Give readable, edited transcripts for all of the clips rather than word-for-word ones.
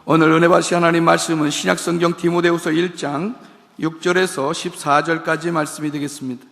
오늘 은혜 받으신 하나님 말씀은 신약성경 디모데후서 1장 6절에서 14절까지 말씀이 되겠습니다.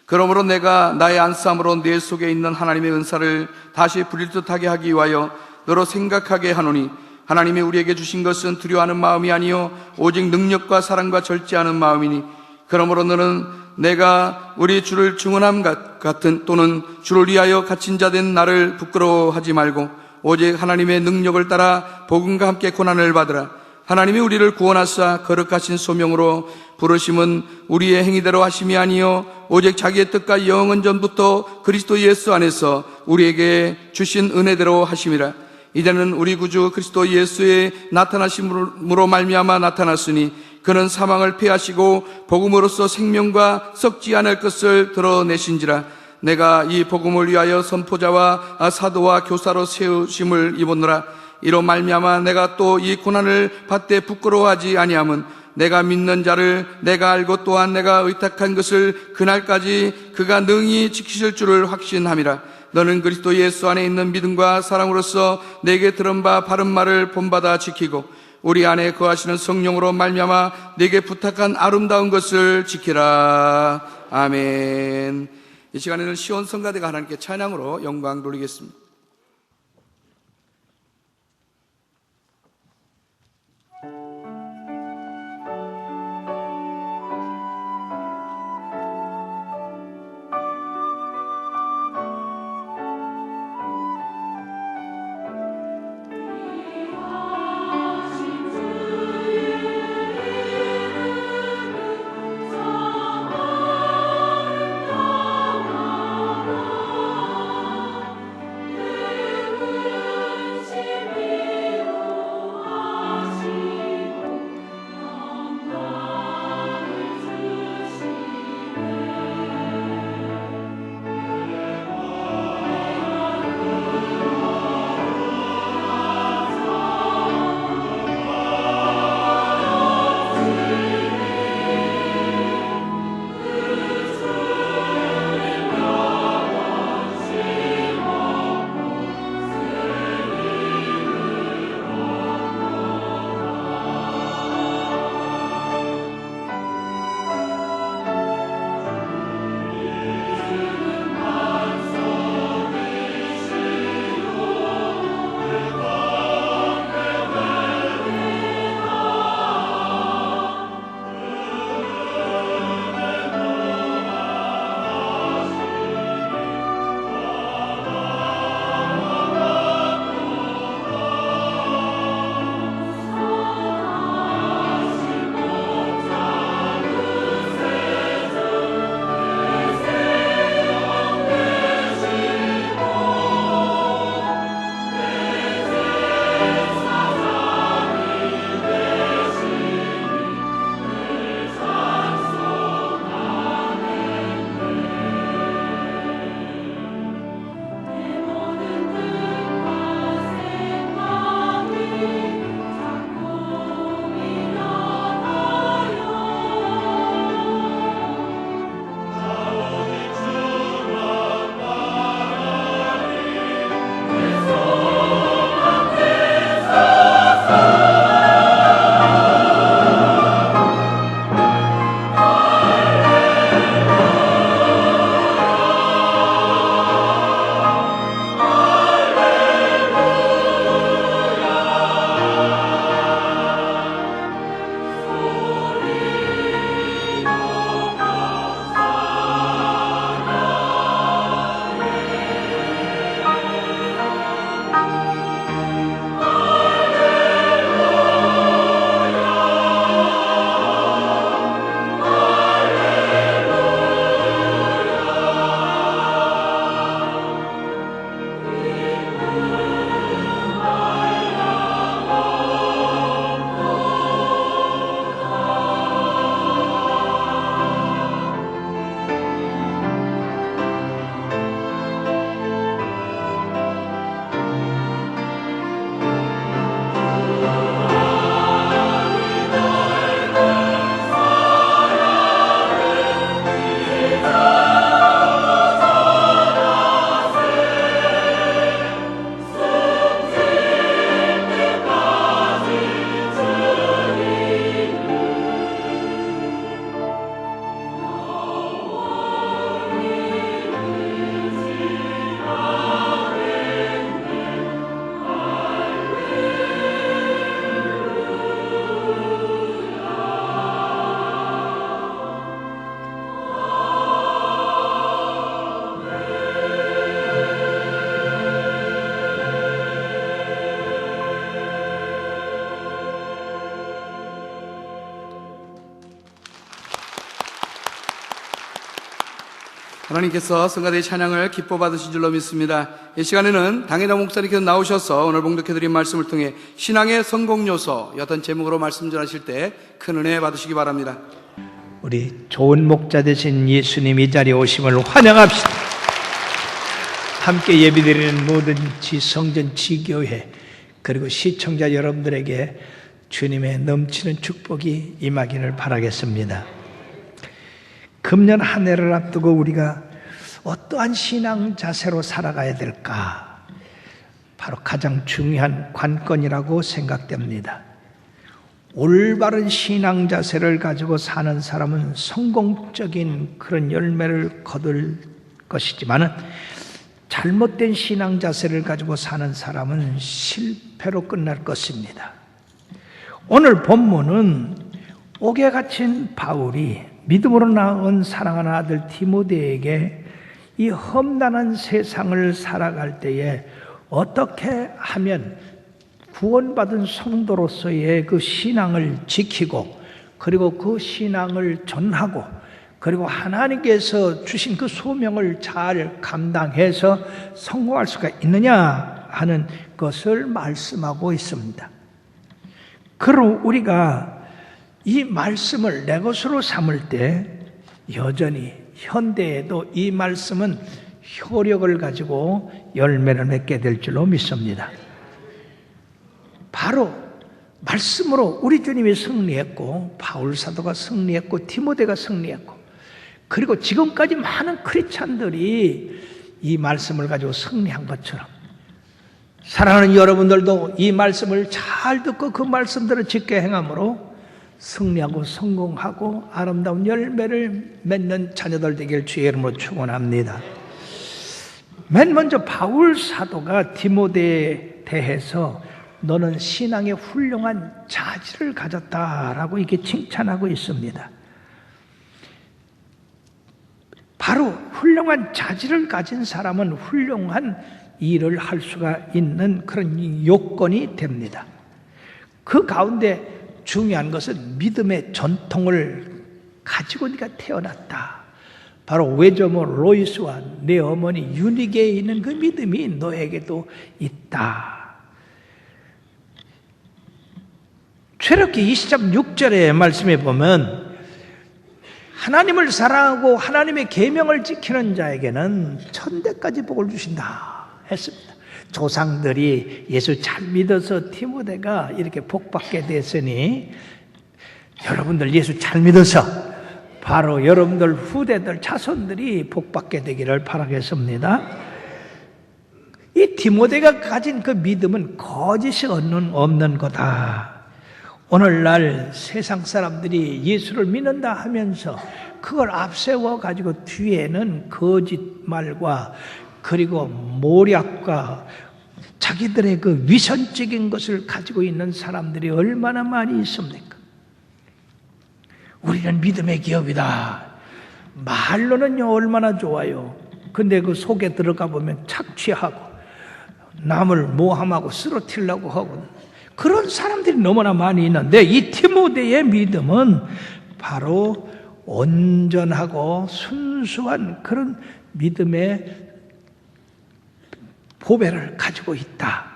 그러므로 내가 나의 안수함으로 내 속에 있는 하나님의 은사를 다시 부릴 듯하게 하기 위하여 너로 생각하게 하노니, 하나님이 우리에게 주신 것은 두려워하는 마음이 아니요 오직 능력과 사랑과 절제하는 마음이니, 그러므로 너는 내가 우리 주를 증언함 같은 또는 주를 위하여 갇힌 자 된 나를 부끄러워하지 말고 오직 하나님의 능력을 따라 복음과 함께 고난을 받으라. 하나님이 우리를 구원하사 거룩하신 소명으로 부르심은 우리의 행위대로 하심이 아니요 오직 자기의 뜻과 영은 전부터 그리스도 예수 안에서 우리에게 주신 은혜대로 하심이라. 이제는 우리 구주 그리스도 예수의 나타나심으로 말미암아 나타났으니 그는 사망을 패하시고 복음으로써 생명과 썩지 않을 것을 드러내신지라. 내가 이 복음을 위하여 선포자와 사도와 교사로 세우심을 입었노라. 이로 말미암아 내가 또 이 고난을 받되 부끄러워하지 아니함은 내가 믿는 자를 내가 알고 또한 내가 의탁한 것을 그날까지 그가 능히 지키실 줄을 확신함이라. 너는 그리스도 예수 안에 있는 믿음과 사랑으로서 내게 들은 바 바른 말을 본받아 지키고 우리 안에 거하시는 성령으로 말미암아 내게 부탁한 아름다운 것을 지키라. 아멘. 이 시간에는 시온 성가대가 하나님께 찬양으로 영광 돌리겠습니다. 하나님께서 성가대의 찬양을 기뻐 받으신 줄로 믿습니다. 이 시간에는 당회자 목사님께서 나오셔서 오늘 봉독해드린 말씀을 통해 신앙의 성공 요소 어떤 제목으로 말씀 전하실 때 큰 은혜 받으시기 바랍니다. 우리 좋은 목자 되신 예수님 이 자리에 오심을 환영합시다. 함께 예배드리는 모든 지성전 지교회 그리고 시청자 여러분들에게 주님의 넘치는 축복이 임하기를 바라겠습니다. 금년 한 해를 앞두고 우리가 어떠한 신앙 자세로 살아가야 될까? 바로 가장 중요한 관건이라고 생각됩니다. 올바른 신앙 자세를 가지고 사는 사람은 성공적인 그런 열매를 거둘 것이지만 잘못된 신앙 자세를 가지고 사는 사람은 실패로 끝날 것입니다. 오늘 본문은 옥에 갇힌 바울이 믿음으로 낳은 사랑하는 아들 디모데에게 이 험난한 세상을 살아갈 때에 어떻게 하면 구원받은 성도로서의 그 신앙을 지키고 그리고 그 신앙을 전하고 그리고 하나님께서 주신 그 소명을 잘 감당해서 성공할 수가 있느냐 하는 것을 말씀하고 있습니다. 그럼 우리가 이 말씀을 내 것으로 삼을 때 여전히 현대에도 이 말씀은 효력을 가지고 열매를 맺게 될 줄로 믿습니다. 바로 말씀으로 우리 주님이 승리했고 바울 사도가 승리했고 디모데가 승리했고 그리고 지금까지 많은 크리스찬들이 이 말씀을 가지고 승리한 것처럼 사랑하는 여러분들도 이 말씀을 잘 듣고 그 말씀대로 지켜 행함으로 승리하고 성공하고 아름다운 열매를 맺는 자녀들 되길 주의 이름으로 축원합니다. 맨 먼저 바울 사도가 디모데에 대해서 너는 신앙의 훌륭한 자질을 가졌다라고 이렇게 칭찬하고 있습니다. 바로 훌륭한 자질을 가진 사람은 훌륭한 일을 할 수가 있는 그런 요건이 됩니다. 그 가운데 중요한 것은 믿음의 전통을 가지고 네가 태어났다. 바로 외조모 로이스와 내 어머니 유니게에 있는 그 믿음이 너에게도 있다. 출애굽기 20장 6절의 말씀에 보면 하나님을 사랑하고 하나님의 계명을 지키는 자에게는 천대까지 복을 주신다 했습니다. 조상들이 예수 잘 믿어서 디모데가 이렇게 복받게 됐으니 여러분들 예수 잘 믿어서 바로 여러분들 후대들 자손들이 복받게 되기를 바라겠습니다. 이 디모데가 가진 그 믿음은 거짓이 없는 거다. 오늘날 세상 사람들이 예수를 믿는다 하면서 그걸 앞세워 가지고 뒤에는 거짓말과 그리고 모략과 자기들의 그 위선적인 것을 가지고 있는 사람들이 얼마나 많이 있습니까? 우리는 믿음의 기업이다. 말로는요 얼마나 좋아요. 근데 그 속에 들어가 보면 착취하고 남을 모함하고 쓰러뜨리려고 하고 그런 사람들이 너무나 많이 있는데 이 디모데의 믿음은 바로 온전하고 순수한 그런 믿음의 보배를 가지고 있다.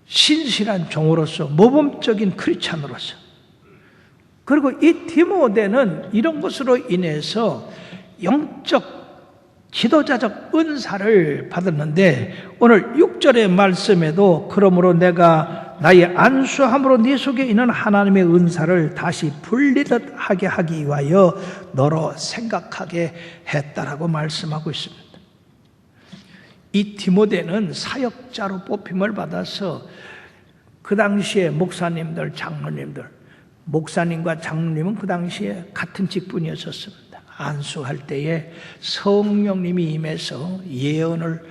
신실한 종으로서 모범적인 크리스찬으로서 그리고 이 디모데는 이런 것으로 인해서 영적 지도자적 은사를 받았는데 오늘 6절의 말씀에도 그러므로 내가 나의 안수함으로 네 속에 있는 하나님의 은사를 다시 분리듯 하게 하기 위하여 너로 생각하게 했다라고 말씀하고 있습니다. 이 디모데는 사역자로 뽑힘을 받아서 그 당시에 목사님들, 장로님들, 목사님과 장로님은 그 당시에 같은 직분이었습니다. 안수할 때에 성령님이 임해서 예언을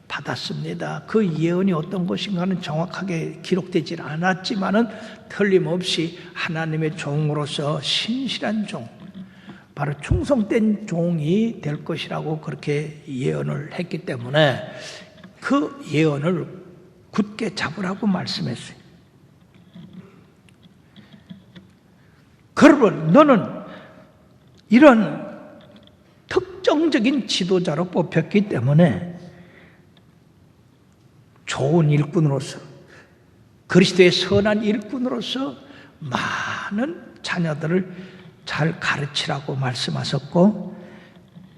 받았습니다. 그 예언이 어떤 것인가는 정확하게 기록되지 않았지만은 틀림없이 하나님의 종으로서 신실한 종, 바로 충성된 종이 될 것이라고 그렇게 예언을 했기 때문에 그 예언을 굳게 잡으라고 말씀했어요. 그러면 너는 이런 특정 열정적인 지도자로 뽑혔기 때문에 좋은 일꾼으로서, 그리스도의 선한 일꾼으로서 많은 자녀들을 잘 가르치라고 말씀하셨고,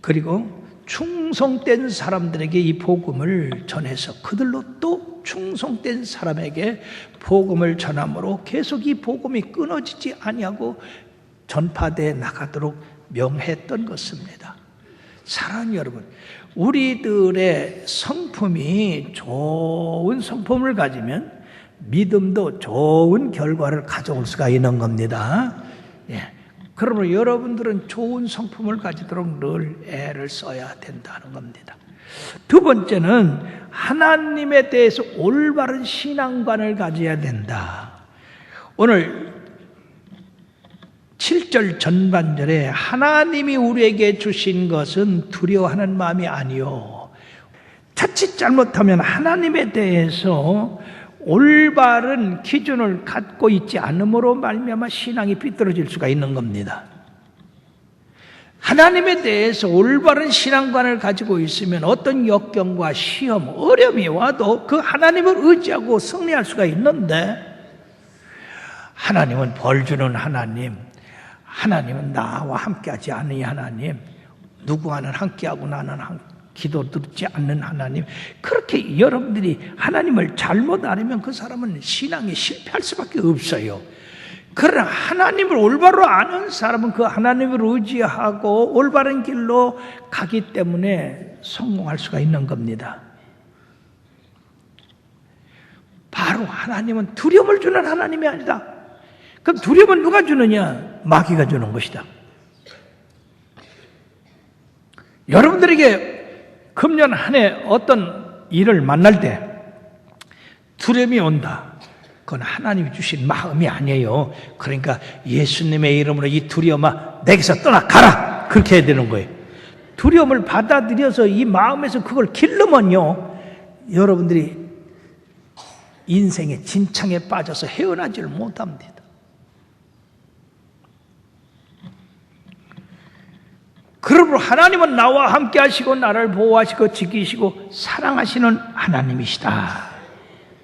그리고 충성된 사람들에게 이 복음을 전해서 그들로 또 충성된 사람에게 복음을 전함으로 계속 이 복음이 끊어지지 아니하고 전파되어 나가도록 명했던 것입니다. 사랑하는 여러분, 우리들의 성품이 좋은 성품을 가지면 믿음도 좋은 결과를 가져올 수가 있는 겁니다. 예. 그러므로 여러분들은 좋은 성품을 가지도록 늘 애를 써야 된다는 겁니다. 두 번째는 하나님에 대해서 올바른 신앙관을 가져야 된다. 오늘 7절 전반절에 하나님이 우리에게 주신 것은 두려워하는 마음이 아니요, 자칫 잘못하면 하나님에 대해서 올바른 기준을 갖고 있지 않음으로 말미암아 신앙이 삐뚤어질 수가 있는 겁니다. 하나님에 대해서 올바른 신앙관을 가지고 있으면 어떤 역경과 시험, 어려움이 와도 그 하나님을 의지하고 승리할 수가 있는데, 하나님은 벌 주는 하나님, 하나님은 나와 함께하지 않으니 하나님, 누구와는 함께하고 나는 기도 듣지 않는 하나님, 그렇게 여러분들이 하나님을 잘못 알으면 그 사람은 신앙에 실패할 수밖에 없어요. 그러나 하나님을 올바로 아는 사람은 그 하나님을 의지하고 올바른 길로 가기 때문에 성공할 수가 있는 겁니다. 바로 하나님은 두려움을 주는 하나님이 아니다. 그럼 두려움은 누가 주느냐? 마귀가 주는 것이다. 여러분들에게 금년 한 해 어떤 일을 만날 때 두려움이 온다. 그건 하나님이 주신 마음이 아니에요. 그러니까 예수님의 이름으로 이 두려움아 내게서 떠나가라, 그렇게 해야 되는 거예요. 두려움을 받아들여서 이 마음에서 그걸 기르면요, 여러분들이 인생의 진창에 빠져서 헤어나지를 못합니다. 그러므로 하나님은 나와 함께 하시고 나를 보호하시고 지키시고 사랑하시는 하나님이시다.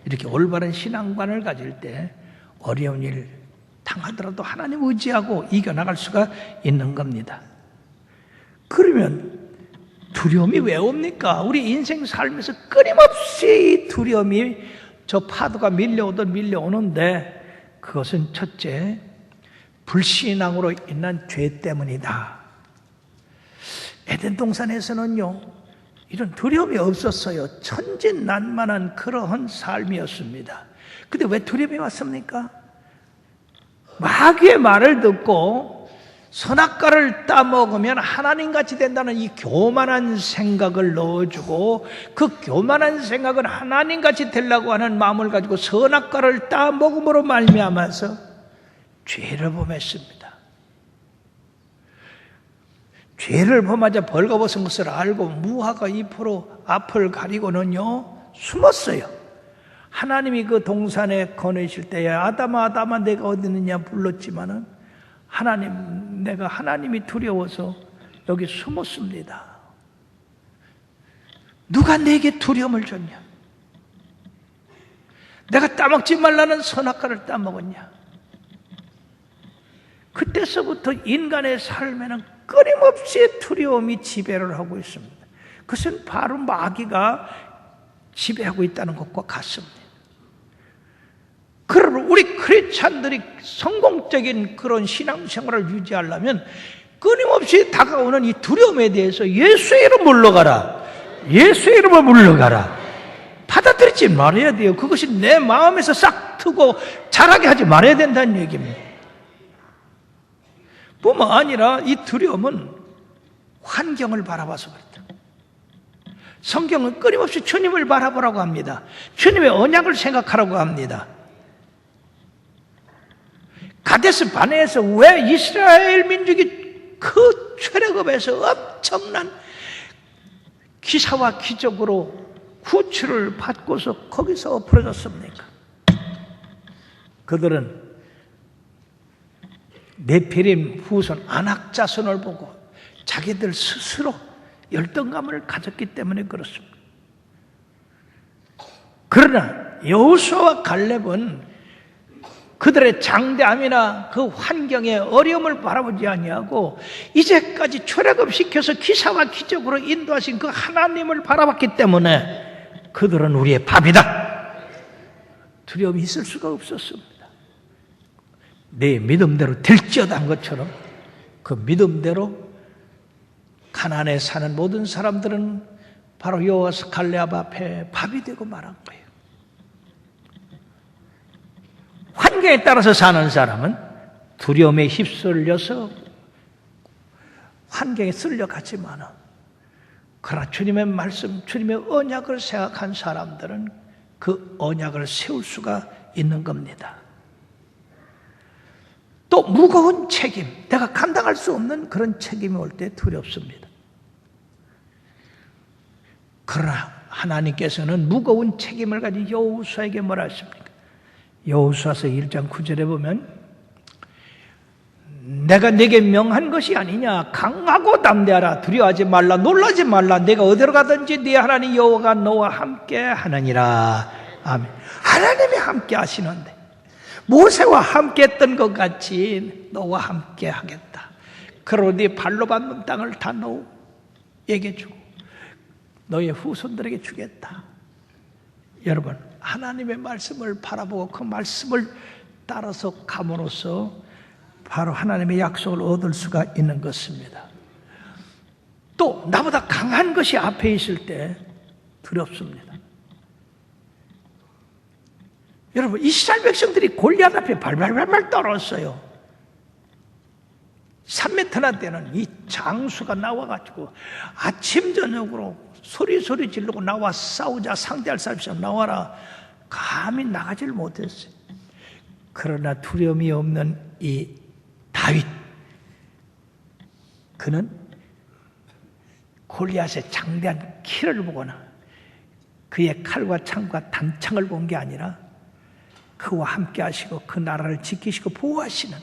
이렇게 올바른 신앙관을 가질 때 어려운 일 당하더라도 하나님 의지하고 이겨나갈 수가 있는 겁니다. 그러면 두려움이 왜 옵니까? 우리 인생 삶에서 끊임없이 두려움이 저 파도가 밀려오듯 밀려오는데, 그것은 첫째, 불신앙으로 인한 죄 때문이다. 에덴 동산에서는요, 이런 두려움이 없었어요. 천진난만한 그러한 삶이었습니다. 근데 왜 두려움이 왔습니까? 마귀의 말을 듣고 선악과를 따먹으면 하나님같이 된다는 이 교만한 생각을 넣어주고, 그 교만한 생각은 하나님같이 되려고 하는 마음을 가지고 선악과를 따먹음으로 말미암아서 죄를 범했습니다. 죄를 범하자 벌거벗은 것을 알고 무화과 잎으로 앞을 가리고는요 숨었어요. 하나님이 그 동산에 거내실 때에 아담아 아담아 내가 어디 있느냐 불렀지만은 하나님, 내가 하나님이 두려워서 여기 숨었습니다. 누가 내게 두려움을 줬냐? 내가 따먹지 말라는 선악과를 따먹었냐? 그때서부터 인간의 삶에는 끊임없이 두려움이 지배를 하고 있습니다. 그것은 바로 마귀가 지배하고 있다는 것과 같습니다. 그러므로 우리 크리스찬들이 성공적인 그런 신앙생활을 유지하려면 끊임없이 다가오는 이 두려움에 대해서 예수의 이름으로 물러가라, 예수의 이름으로 물러가라, 받아들이지 말아야 돼요. 그것이 내 마음에서 싹 트고 자라게 하지 말아야 된다는 얘기입니다. 뿐만 아니라 이 두려움은 환경을 바라봐서 그렇다. 성경은 끊임없이 주님을 바라보라고 합니다. 주님의 언약을 생각하라고 합니다. 가데스 바네에서 왜 이스라엘 민족이 그 최력업에서 엄청난 기사와 기적으로 구출을 받고서 거기서 엎어졌습니까? 그들은 네피림 후손 아낙 자손을 보고 자기들 스스로 열등감을 가졌기 때문에 그렇습니다. 그러나 여호수아와 갈렙은 그들의 장대함이나 그 환경의 어려움을 바라보지 아니하고 이제까지 출애굽시켜서 기사와 기적으로 인도하신 그 하나님을 바라봤기 때문에 그들은 우리의 밥이다. 두려움이 있을 수가 없었습니다. 내 믿음대로 될지어다 한 것처럼 그 믿음대로 가나안에 사는 모든 사람들은 바로 여호수아 갈렙 앞에 밥이 되고 말한 거예요. 환경에 따라서 사는 사람은 두려움에 휩쓸려서 환경에 쓸려가지만 그러나 주님의 말씀, 주님의 언약을 생각한 사람들은 그 언약을 세울 수가 있는 겁니다. 또 무거운 책임, 내가 감당할 수 없는 그런 책임이 올 때 두렵습니다. 그러나 하나님께서는 무거운 책임을 가진 여호수아에게 뭐라 하십니까? 여호수아서 1장 9절에 보면 내가 네게 명한 것이 아니냐, 강하고 담대하라, 두려워하지 말라, 놀라지 말라, 내가 어디로 가든지 네 하나님 여호와가 너와 함께 하느니라. 아멘. 하나님이 함께 하시는데 모세와 함께 했던 것 같이 너와 함께 하겠다. 그러고 네 발로 밟는 땅을 다 너에게 주고 너의 후손들에게 주겠다. 여러분, 하나님의 말씀을 바라보고 그 말씀을 따라서 감으로써 바로 하나님의 약속을 얻을 수가 있는 것입니다. 또 나보다 강한 것이 앞에 있을 때 두렵습니다. 여러분, 이스라엘 백성들이 골리앗 앞에 발발발발 떨었어요. 3m나 되는 이 장수가 나와가지고 아침 저녁으로 소리 지르고 나와 싸우자, 상대할 사람이 있으면 나와라. 감히 나가지를 못했어요. 그러나 두려움이 없는 이 다윗, 그는 골리앗의 장대한 키를 보거나 그의 칼과 창과 단창을 본 게 아니라 그와 함께 하시고 그 나라를 지키시고 보호하시는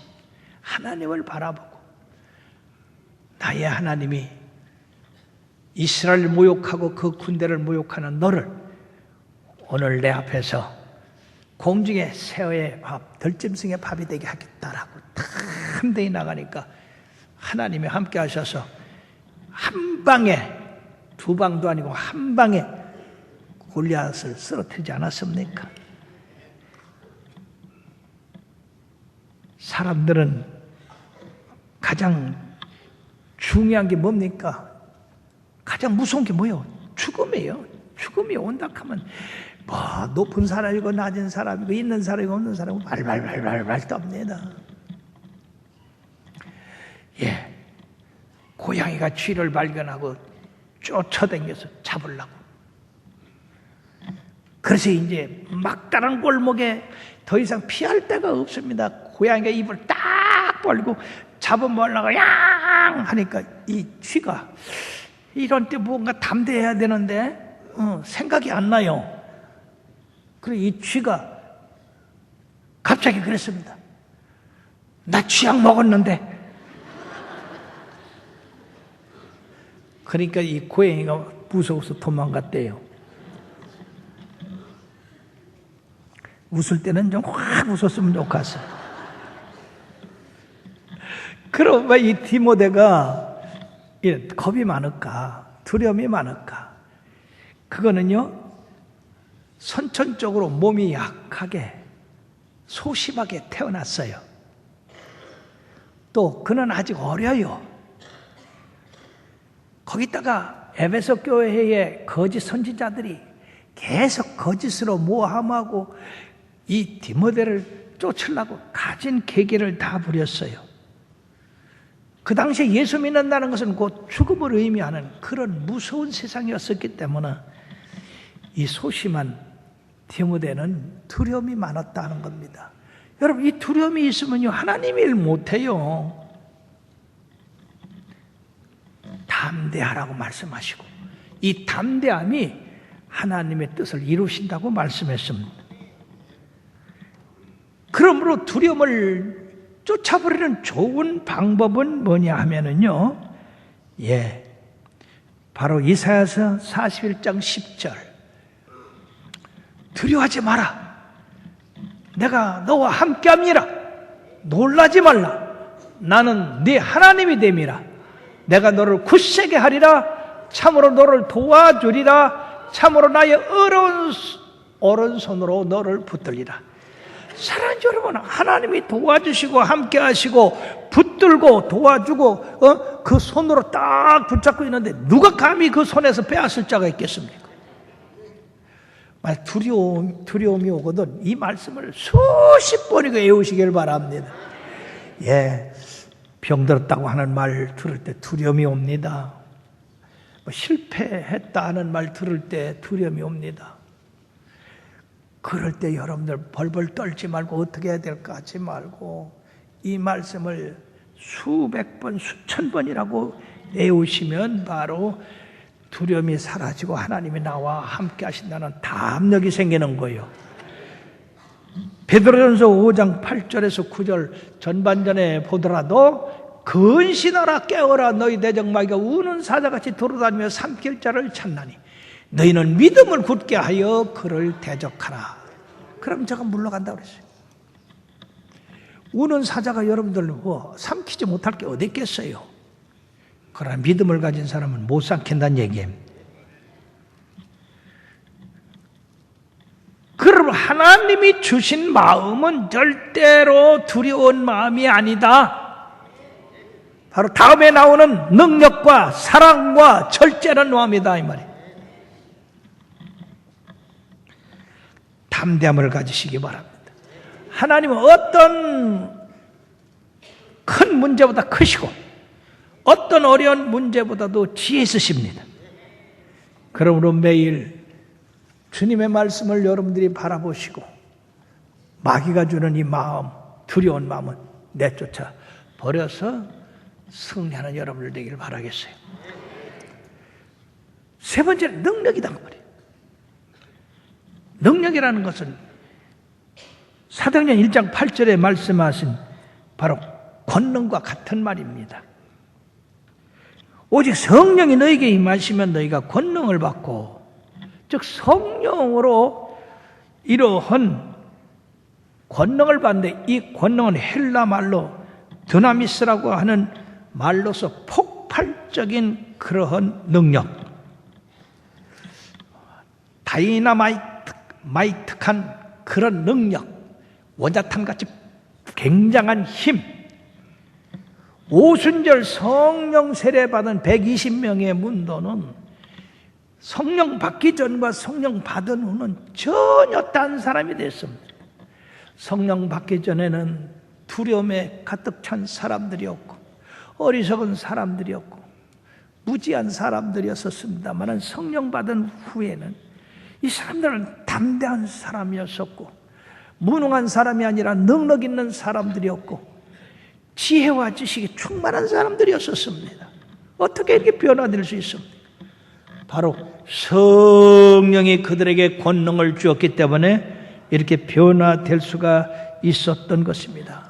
하나님을 바라보고 나의 하나님이 이스라엘을 모욕하고 그 군대를 모욕하는 너를 오늘 내 앞에서 공중의 새의 밥, 들짐승의 밥이 되게 하겠다라고 담대히 나가니까 하나님이 함께 하셔서 한 방에, 두 방도 아니고 한 방에 골리앗을 쓰러뜨리지 않았습니까? 사람들은 가장 중요한 게 뭡니까? 가장 무서운 게 뭐예요? 죽음이에요. 죽음이 온다 하면 뭐 높은 사람이고 낮은 사람이고 있는 사람이고 없는 사람이고 발발발발 떱니다. 예, 고양이가 쥐를 발견하고 쫓아다녀서 잡으려고. 그래서 이제 막다른 골목에 더 이상 피할 데가 없습니다. 고양이가 입을 딱 벌리고 잡아먹으려고 양 하니까 이 쥐가 이런 때 뭔가 담대해야 되는데 생각이 안 나요. 그리고 이 쥐가 갑자기 그랬습니다. 나 쥐약 먹었는데. 그러니까 이 고양이가 무서워서 도망갔대요. 웃을 때는 좀 확 웃었으면 좋겠어요. 그럼 왜 이 디모데가 겁이 많을까? 두려움이 많을까? 그거는요, 선천적으로 몸이 약하게, 소심하게 태어났어요. 또 그는 아직 어려요. 거기다가 에베소 교회의 거짓 선지자들이 계속 거짓으로 모함하고 이 디모데를 쫓으려고 가진 계기를 다 부렸어요. 그 당시에 예수 믿는다는 것은 곧 죽음을 의미하는 그런 무서운 세상이었었기 때문에 이 소심한 디모데는 두려움이 많았다는 겁니다. 여러분, 이 두려움이 있으면요, 하나님 일 못해요. 담대하라고 말씀하시고 이 담대함이 하나님의 뜻을 이루신다고 말씀했습니다. 그러므로 두려움을 쫓아버리는 좋은 방법은 뭐냐 하면은요, 바로 이사야서 41장 10절. 두려워하지 마라. 내가 너와 함께함이라. 놀라지 말라. 나는 네 하나님이 됨이라. 내가 너를 굳세게 하리라. 참으로 너를 도와주리라. 참으로 나의 오른손으로 너를 붙들리라. 사랑하는 여러분, 하나님이 도와주시고 함께 하시고 붙들고 도와주고 그 손으로 딱 붙잡고 있는데 누가 감히 그 손에서 빼앗을 자가 있겠습니까? 두려움이 오거든 이 말씀을 수십 번이고 외우시길 바랍니다. 예, 병들었다고 하는 말 들을 때 두려움이 옵니다. 실패했다 하는 말 들을 때 두려움이 옵니다. 그럴 때 여러분들 벌벌 떨지 말고 어떻게 해야 될까 하지 말고 이 말씀을 수백 번, 수천 번이라고 외우시면 바로 두려움이 사라지고 하나님이 나와 함께 하신다는 담력이 생기는 거예요. 베드로전서 5장 8절에서 9절 전반전에 보더라도 근신하라 깨어라 너희 내적마귀가 우는 사자같이 돌아다니며 삼킬 자를 찾나니 너희는 믿음을 굳게 하여 그를 대적하라. 그럼 저가 물러간다고 그랬어요. 우는 사자가 여러분들 삼키지 못할 게 어디 있겠어요. 그러나 믿음을 가진 사람은 못 삼킨다는 얘기예요. 그럼 하나님이 주신 마음은 절대로 두려운 마음이 아니다. 바로 다음에 나오는 능력과 사랑과 절제는 마음이다 이 말이에요. 담대함을 가지시기 바랍니다. 하나님은 어떤 큰 문제보다 크시고 어떤 어려운 문제보다도 지혜 있으십니다. 그러므로 매일 주님의 말씀을 여러분들이 바라보시고 마귀가 주는 이 마음, 두려운 마음은 내쫓아 버려서 승리하는 여러분들 되기를 바라겠어요. 세 번째는 능력이다 그 말이에요. 능력이라는 것은 사도행전 1장 8절에 말씀하신 바로 권능과 같은 말입니다. 오직 성령이 너에게 임하시면 너희가 권능을 받고, 즉 성령으로 이러한 권능을 받는데 이 권능은 헬라 말로 드나미스라고 하는 말로서 폭발적인 그러한 능력, 다이나마이트한 그런 능력, 원자탄같이 굉장한 힘, 오순절 성령 세례받은 120명의 문도는 성령 받기 전과 성령 받은 후는 전혀 딴 사람이 됐습니다. 성령 받기 전에는 두려움에 가득 찬 사람들이었고 어리석은 사람들이었고 무지한 사람들이었습니다만 성령 받은 후에는 이 사람들은 담대한 사람이었었고 무능한 사람이 아니라 능력 있는 사람들이었고 지혜와 지식이 충만한 사람들이었었습니다. 어떻게 이렇게 변화될 수 있습니까? 바로 성령이 그들에게 권능을 주었기 때문에 이렇게 변화될 수가 있었던 것입니다.